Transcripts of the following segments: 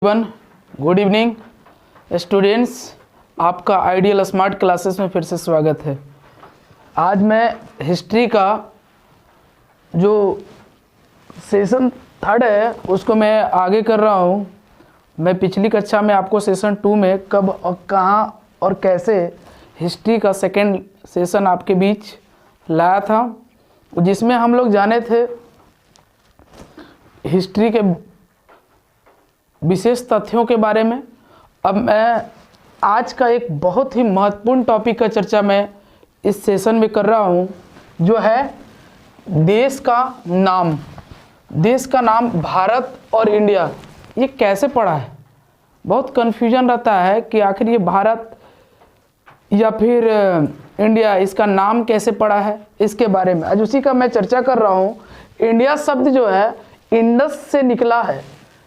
One good evening students, आपका ideal smart classes में फिर से स्वागत है। आज मैं हिस्ट्री का जो सेशन 3 है उसको मैं आगे कर रहा हूँ। मैं पिछली कक्षा में आपको सेशन 2 में कब और कहाँ और कैसे हिस्ट्री का सेकेंड सेशन आपके बीच लाया था, जिसमें हम लोग जाने थे हिस्ट्री के विशेष तथ्यों के बारे में। अब मैं आज का एक बहुत ही महत्वपूर्ण टॉपिक का चर्चा मैं इस सेशन में कर रहा हूँ, जो है देश का नाम। देश का नाम भारत और इंडिया, ये कैसे पड़ा है? बहुत कन्फ्यूजन रहता है कि आखिर ये भारत या फिर इंडिया, इसका नाम कैसे पड़ा है, इसके बारे में आज उसी का मैं चर्चा कर रहा हूँ। इंडिया शब्द जो है इंडस से निकला है,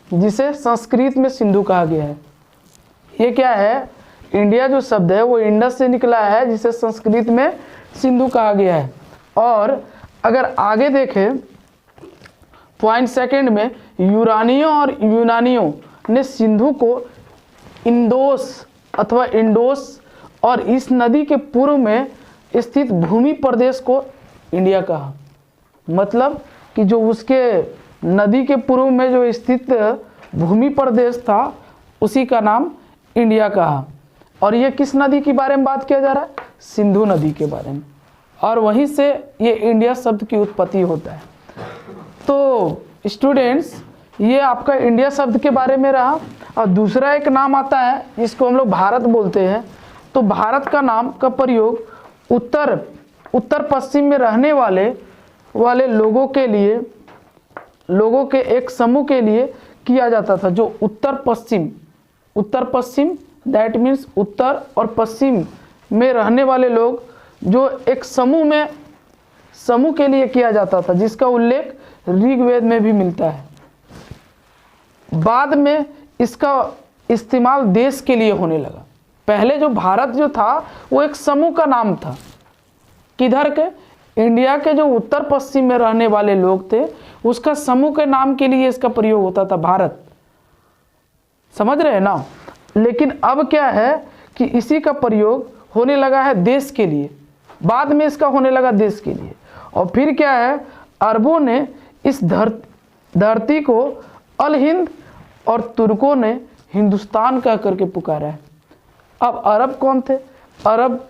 जिसे संस्कृत में सिंधु कहा गया है। ये क्या है? इंडिया जो शब्द है वो इंडस से निकला है, जिसे संस्कृत में सिंधु कहा गया है। और अगर आगे देखें पॉइंट सेकंड में, यूरानियों और यूनानियों ने सिंधु को इंडोस अथवा इंडोस और इस नदी के पूर्व में स्थित भूमि प्रदेश को इंडिया कहा। मतलब कि जो उसके नदी के पूर्व में जो स्थित भूमि प्रदेश था उसी का नाम इंडिया कहा। और ये किस नदी के बारे में बात किया जा रहा है? सिंधु नदी के बारे में। और वहीं से ये इंडिया शब्द की उत्पत्ति होता है। तो स्टूडेंट्स, ये आपका इंडिया शब्द के बारे में रहा। और दूसरा एक नाम आता है जिसको हम लोग भारत बोलते हैं। तो भारत का नाम का प्रयोग उत्तर पश्चिम में रहने वाले लोगों के एक समूह के लिए किया जाता था, जो उत्तर पश्चिम दैट मीन्स उत्तर और पश्चिम में रहने वाले लोग, जो एक समूह के लिए किया जाता था, जिसका उल्लेख ऋग्वेद में भी मिलता है। बाद में इसका इस्तेमाल देश के लिए होने लगा। पहले जो भारत जो था वो एक समूह का नाम था। किधर के? इंडिया के जो उत्तर पश्चिम में रहने वाले लोग थे, उसका समूह के नाम के लिए इसका प्रयोग होता था भारत। समझ रहे हैं ना? लेकिन अब क्या है कि इसी का प्रयोग होने लगा है देश के लिए। बाद में इसका होने लगा देश के लिए। और फिर क्या है, अरबों ने इस धरती को अल हिंद और तुर्कों ने हिंदुस्तान कह करके पुकारा है। अब अरब कौन थे? अरब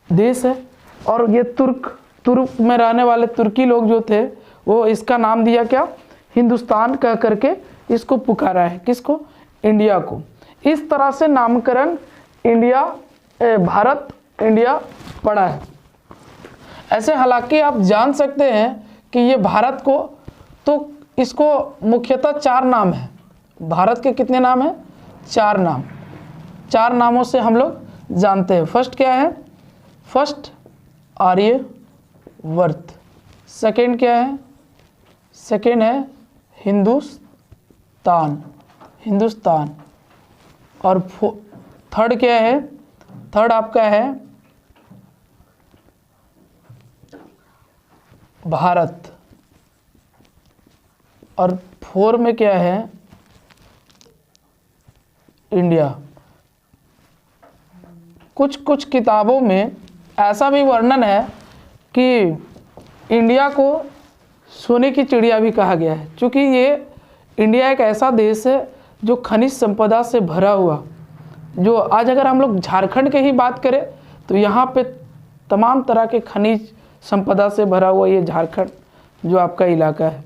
देश है, और ये तुर्क में रहने वाले तुर्की लोग जो थे वो इसका नाम दिया क्या? हिंदुस्तान कह करके इसको पुकारा है। किसको? इंडिया को। इस तरह से नामकरण भारत इंडिया पड़ा है। ऐसे हालांकि आप जान सकते हैं कि ये भारत को, तो इसको मुख्यतः 4 नाम है। भारत के कितने नाम हैं? 4 नाम। 4 नामों से हम लोग जानते हैं। फर्स्ट क्या है? फर्स्ट आर्यवर्त। सेकेंड क्या है? सेकेंड है हिंदुस्तान। और थर्ड क्या है? थर्ड आपका है भारत। और 4 में क्या है? इंडिया। कुछ किताबों में ऐसा भी वर्णन है कि इंडिया को सोने की चिड़िया भी कहा गया है, क्योंकि ये इंडिया एक ऐसा देश है जो खनिज संपदा से भरा हुआ। जो आज अगर हम लोग झारखंड के ही बात करें तो यहाँ पे तमाम तरह के खनिज संपदा से भरा हुआ ये झारखंड जो आपका इलाका है।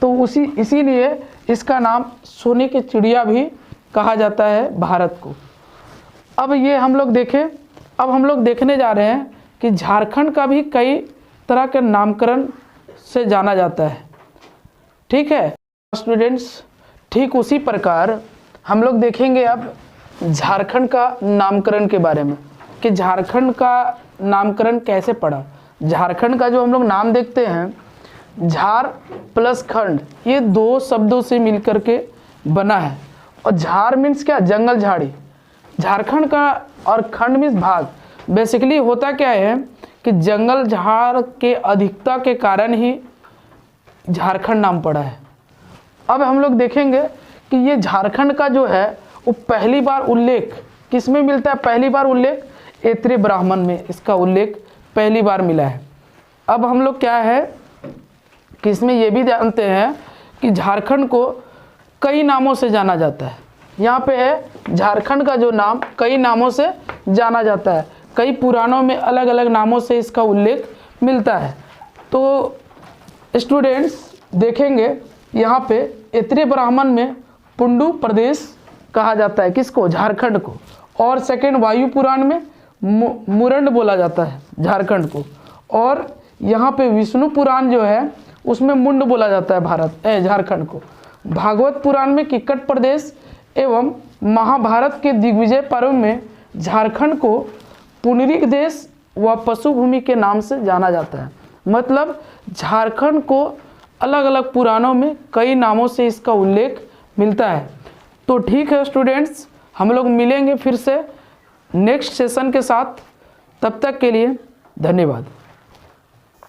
तो इसीलिए इसका नाम सोने की चिड़िया भी कहा जाता है भारत को। अब ये हम लोग देखने जा रहे हैं कि झारखंड का भी कई तरह के नामकरण से जाना जाता है। ठीक है स्टूडेंट्स, ठीक उसी प्रकार हम लोग देखेंगे अब झारखंड का नामकरण के बारे में, कि झारखंड का नामकरण कैसे पड़ा। झारखंड का जो हम लोग नाम देखते हैं, झार प्लस खंड, ये 2 शब्दों से मिलकर के बना है। और झार मीन्स क्या? जंगल झाड़ी। झारखंड का और खंड मीन्स भाग। बेसिकली होता क्या है कि जंगल झाड़ के अधिकता के कारण ही झारखंड नाम पड़ा है। अब हम लोग देखेंगे कि ये झारखंड का जो है वो पहली बार उल्लेख किस में मिलता है? पहली बार उल्लेख ऐत्रेय ब्राह्मण में इसका उल्लेख पहली बार मिला है। अब हम लोग क्या है कि इसमें ये भी जानते हैं कि झारखंड को कई नामों से जाना जाता है। यहाँ पे है झारखंड का जो नाम कई नामों से जाना जाता है, कई पुराणों में अलग अलग नामों से इसका उल्लेख मिलता है। तो स्टूडेंट्स देखेंगे यहाँ पे ऐत्रेय ब्राह्मण में पुंडू प्रदेश कहा जाता है, किसको? झारखंड को। और सेकंड वायु पुराण में मुरंड बोला जाता है झारखंड को। और यहाँ पे विष्णु पुराण जो है उसमें मुंड बोला जाता है झारखंड को। भागवत पुराण में किक्कट प्रदेश एवं महाभारत के दिग्विजय पर्व में झारखंड को पुनरिक देश व पशुभूमि के नाम से जाना जाता है। मतलब झारखंड को अलग अलग पुराणों में कई नामों से इसका उल्लेख मिलता है। तो ठीक है स्टूडेंट्स, हम लोग मिलेंगे फिर से नेक्स्ट सेशन के साथ। तब तक के लिए धन्यवाद।